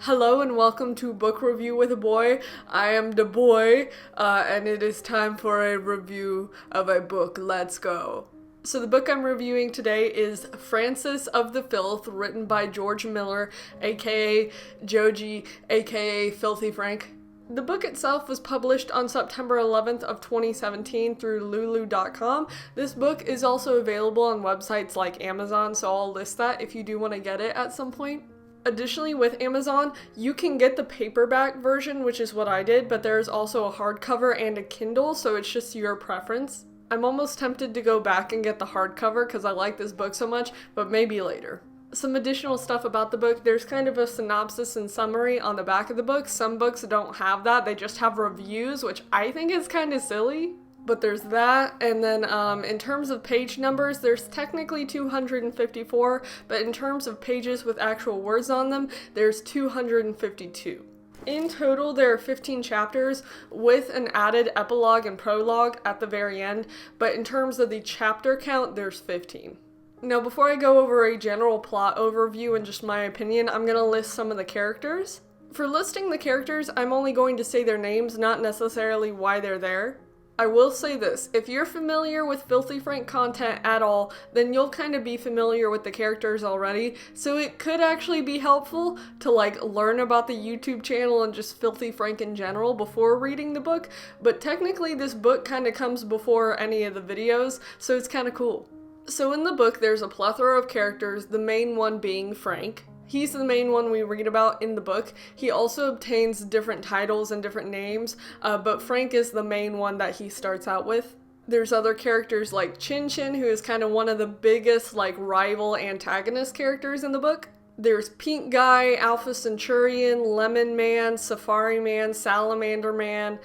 Hello and welcome to Book Review with a Boy. I am the boy, and it is time for a review of a book. Let's go. So the book I'm reviewing today is Francis of the Filth, written by George Miller, aka Joji, aka Filthy Frank. The book itself was published on September 11th of 2017 through lulu.com. This book is also available on websites like Amazon, so I'll list that if you do want to get it at some point. Additionally, with Amazon, you can get the paperback version, which is what I did, but there's also a hardcover and a Kindle, so it's just your preference. I'm almost tempted to go back and get the hardcover because I like this book so much, but maybe later. Some additional stuff about the book, there's kind of a synopsis and summary on the back of the book. Some books don't have that, they just have reviews, which I think is kind of silly. But there's that, and then in terms of page numbers, there's technically 254, but in terms of pages with actual words on them, there's 252. In total, there are 15 chapters with an added epilogue and prologue at the very end, but in terms of the chapter count, there's 15. Now, before I go over a general plot overview and just my opinion, I'm going to list some of the characters. For listing the characters, I'm only going to say their names, not necessarily why they're there. I will say this, if you're familiar with Filthy Frank content at all, then you'll kind of be familiar with the characters already, so it could actually be helpful to learn about the YouTube channel and just Filthy Frank in general before reading the book, but technically this book kind of comes before any of the videos, so it's kind of cool. So in the book there's a plethora of characters, the main one being Frank. He's the main one we read about in the book. He also obtains different titles and different names, but Frank is the main one that he starts out with. There's other characters like Chin Chin, who is kind of one of the biggest rival antagonist characters in the book. There's Pink Guy, Alpha Centurion, Lemon Man, Safari Man, Salamander Man,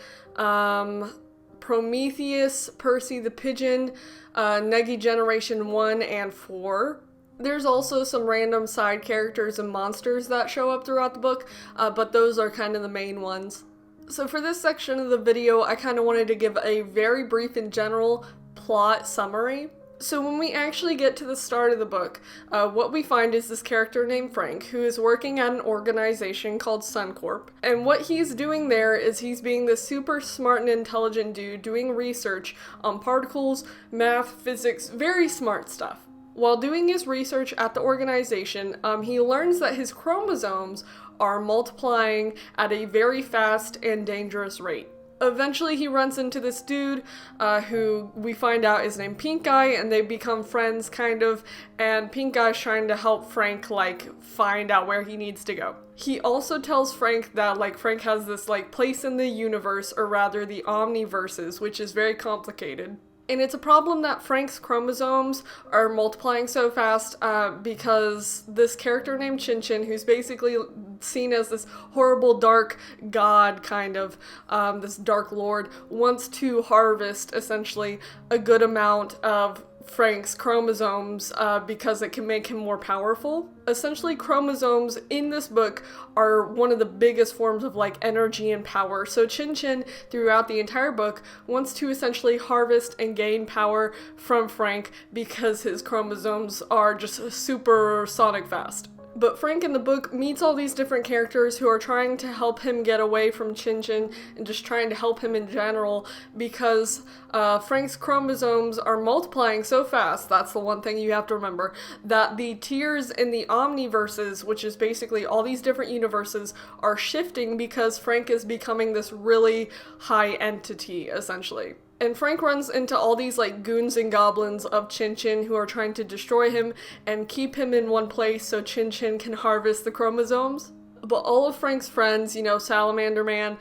Prometheus, Percy the Pigeon, Negi Generation 1 and 4. There's also some random side characters and monsters that show up throughout the book, but those are kind of the main ones. So for this section of the video, I kind of wanted to give a very brief and general plot summary. So when we actually get to the start of the book, what we find is this character named Frank, who is working at an organization called Suncorp. And what he's doing there is he's being this super smart and intelligent dude doing research on particles, math, physics, very smart stuff. While doing his research at the organization, he learns that his chromosomes are multiplying at a very fast and dangerous rate. Eventually he runs into this dude who we find out is named Pink Guy, and they become friends kind of, and Pink Guy's trying to help Frank find out where he needs to go. He also tells Frank that Frank has this place in the universe, or rather the omniverses, which is very complicated. And it's a problem that Frank's chromosomes are multiplying so fast because this character named Chin Chin, who's basically seen as this horrible dark god kind of, this dark lord, wants to harvest essentially a good amount of Frank's chromosomes because it can make him more powerful. Essentially, chromosomes in this book are one of the biggest forms of energy and power. So Chin Chin, throughout the entire book, wants to essentially harvest and gain power from Frank because his chromosomes are just super sonic fast. But Frank in the book meets all these different characters who are trying to help him get away from Chin Chin and just trying to help him in general because Frank's chromosomes are multiplying so fast, that's the one thing you have to remember, that the tiers in the omniverses, which is basically all these different universes, are shifting because Frank is becoming this really high entity, essentially. And Frank runs into all these goons and goblins of Chin Chin who are trying to destroy him and keep him in one place so Chin Chin can harvest the chromosomes. But all of Frank's friends, Salamander Man,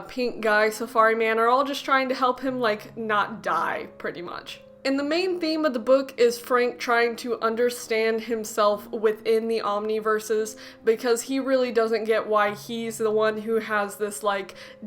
Pink Guy, Safari Man, are all just trying to help him not die, pretty much. And the main theme of the book is Frank trying to understand himself within the omniverses because he really doesn't get why he's the one who has this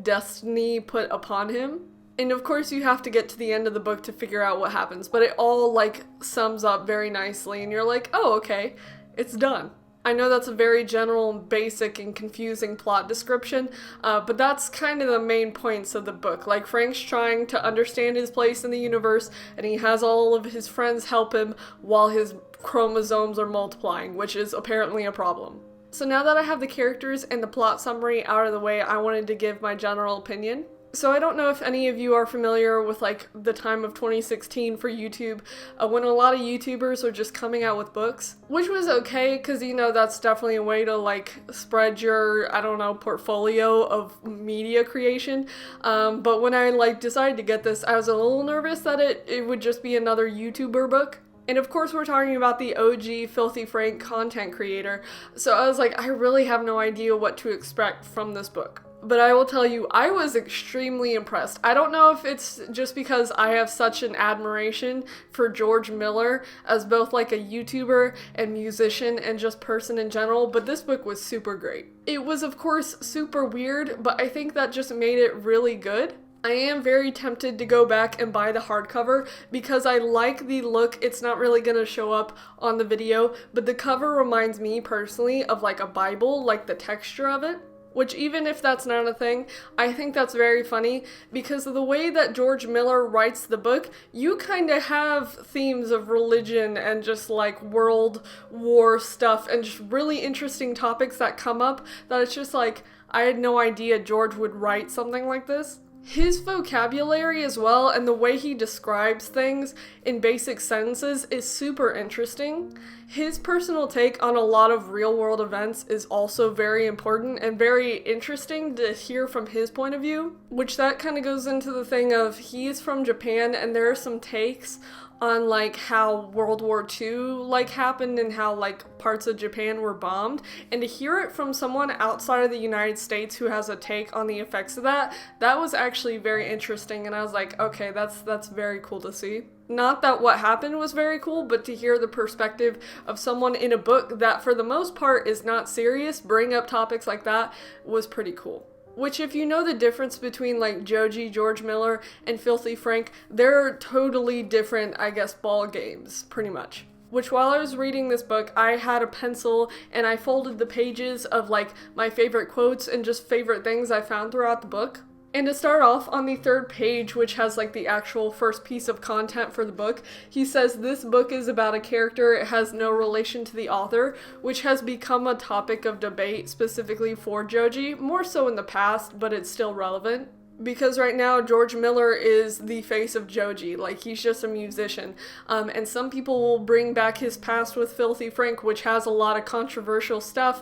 destiny put upon him. And of course you have to get to the end of the book to figure out what happens, but it all sums up very nicely and you're oh, okay, it's done. I know that's a very general, basic, and confusing plot description, but that's kind of the main points of the book. Frank's trying to understand his place in the universe, and he has all of his friends help him while his chromosomes are multiplying, which is apparently a problem. So now that I have the characters and the plot summary out of the way, I wanted to give my general opinion. So I don't know if any of you are familiar with like the time of 2016 for YouTube, when a lot of YouTubers were just coming out with books, which was okay because, you know, that's definitely a way to like spread your, I don't know, portfolio of media creation. But when I like decided to get this, I was a little nervous that it would just be another YouTuber book. And of course we're talking about the OG Filthy Frank content creator, so I was like, I really have no idea what to expect from this book. But I will tell you, I was extremely impressed. I don't know if it's just because I have such an admiration for George Miller as both like a YouTuber and musician and just person in general, but this book was super great. It was of course super weird, but I think that just made it really good. I am very tempted to go back and buy the hardcover because I like the look. It's not really going to show up on the video, but the cover reminds me personally of like a Bible, like the texture of it. Which, even if that's not a thing, I think that's very funny because of the way that George Miller writes the book. You kind of have themes of religion and just like world war stuff and just really interesting topics that come up that it's just like, I had no idea George would write something like this. His vocabulary as well and the way he describes things in basic sentences is super interesting. His personal take on a lot of real world events is also very important and very interesting to hear from his point of view, which that kind of goes into the thing of he's from Japan and there are some takes on like how World War II like happened and how like parts of Japan were bombed, and to hear it from someone outside of the United States who has a take on the effects of that was actually very interesting, and I was like, okay, that's very cool to see. Not that what happened was very cool, but to hear the perspective of someone in a book that for the most part is not serious bring up topics like that was pretty cool. Which, if you know the difference between like Joji, George Miller, and Filthy Frank, they're totally different, I guess, ball games, pretty much. Which, while I was reading this book, I had a pencil and I folded the pages of like my favorite quotes and just favorite things I found throughout the book. And to start off, on the third page, which has like the actual first piece of content for the book, he says this book is about a character, it has no relation to the author, which has become a topic of debate specifically for Joji, more so in the past, but it's still relevant. Because right now, George Miller is the face of Joji, like he's just a musician. And some people will bring back his past with Filthy Frank, which has a lot of controversial stuff,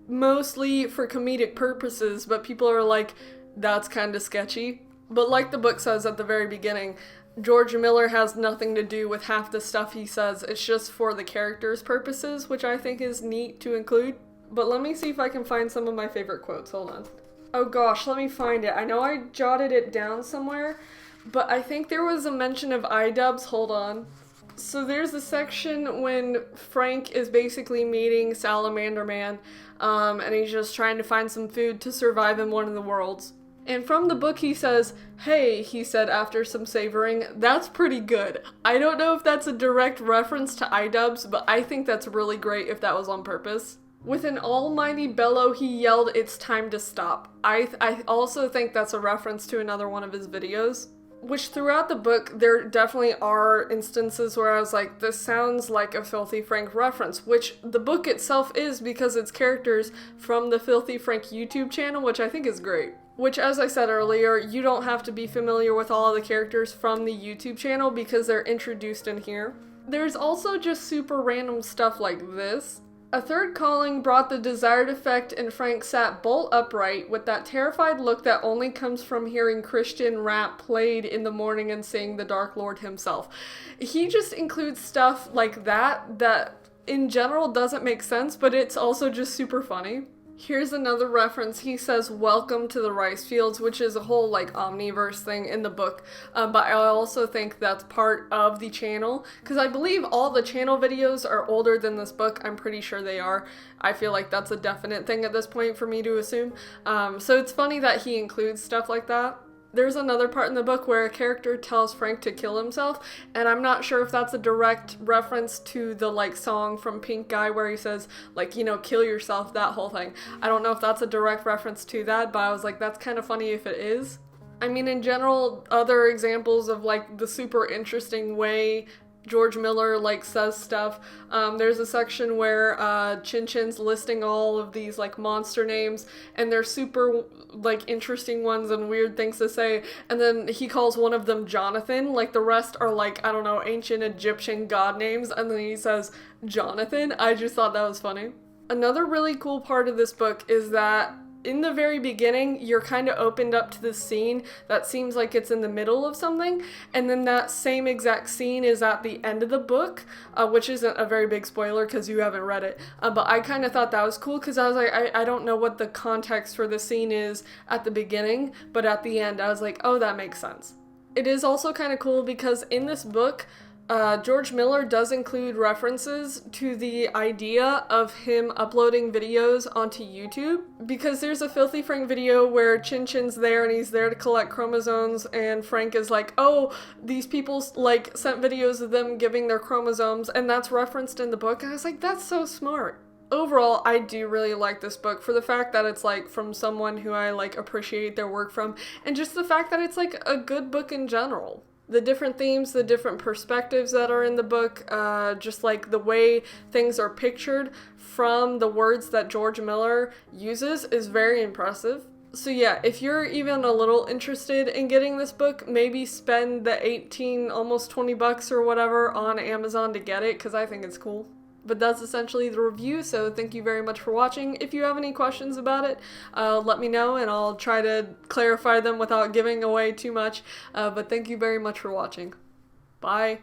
mostly for comedic purposes, but people are like, that's kind of sketchy. But like the book says at the very beginning, George Miller has nothing to do with half the stuff he says. It's just for the character's purposes, which I think is neat to include. But let me see if I can find some of my favorite quotes. Hold on. Oh gosh, let me find it. I know I jotted it down somewhere, but I think there was a mention of iDubbbz. Hold on. So there's a section when Frank is basically meeting Salamander Man, and he's just trying to find some food to survive in one of the worlds. And from the book he says, "Hey," he said after some savoring, "that's pretty good." I don't know if that's a direct reference to iDubbbz, but I think that's really great if that was on purpose. With an almighty bellow, he yelled, "It's time to stop." I also think that's a reference to another one of his videos. Which throughout the book, there definitely are instances where I was like, this sounds like a Filthy Frank reference, which the book itself is because it's characters from the Filthy Frank YouTube channel, which I think is great. Which, as I said earlier, you don't have to be familiar with all of the characters from the YouTube channel because they're introduced in here. There's also just super random stuff like this. A third calling brought the desired effect and Frank sat bolt upright with that terrified look that only comes from hearing Christian rap played in the morning and seeing the Dark Lord himself. He just includes stuff like that in general doesn't make sense, but it's also just super funny. Here's another reference. He says, "Welcome to the rice fields," which is a whole like omniverse thing in the book. But I also think that's part of the channel because I believe all the channel videos are older than this book. I'm pretty sure they are. I feel like that's a definite thing at this point for me to assume. So it's funny that he includes stuff like that. There's another part in the book where a character tells Frank to kill himself, and I'm not sure if that's a direct reference to the like song from Pink Guy where he says like, you know, kill yourself, that whole thing. I don't know if that's a direct reference to that, but I was like, that's kind of funny if it is. I mean, in general, other examples of like the super interesting way George Miller like says stuff. There's a section where Chin Chin's listing all of these like monster names, and they're super like interesting ones and weird things to say. And then he calls one of them Jonathan. Like the rest are like, I don't know, ancient Egyptian god names, and then he says Jonathan. I just thought that was funny. Another really cool part of this book is that in the very beginning, you're kind of opened up to this scene that seems like it's in the middle of something, and then that same exact scene is at the end of the book, which isn't a very big spoiler because you haven't read it, but I kind of thought that was cool because I was like, I don't know what the context for the scene is at the beginning, but at the end I was like, oh, that makes sense. It is also kind of cool because in this book, George Miller does include references to the idea of him uploading videos onto YouTube, because there's a Filthy Frank video where Chin Chin's there and he's there to collect chromosomes, and Frank is like, oh, these people like sent videos of them giving their chromosomes, and that's referenced in the book, and I was like, that's so smart. Overall, I do really like this book for the fact that it's like from someone who I like appreciate their work from, and just the fact that it's like a good book in general. The different themes, the different perspectives that are in the book, just like the way things are pictured from the words that George Miller uses is very impressive. So yeah, if you're even a little interested in getting this book, maybe spend the 18, almost 20 bucks or whatever on Amazon to get it, because I think it's cool. But that's essentially the review, so thank you very much for watching. If you have any questions about it, let me know and I'll try to clarify them without giving away too much. But thank you very much for watching. Bye.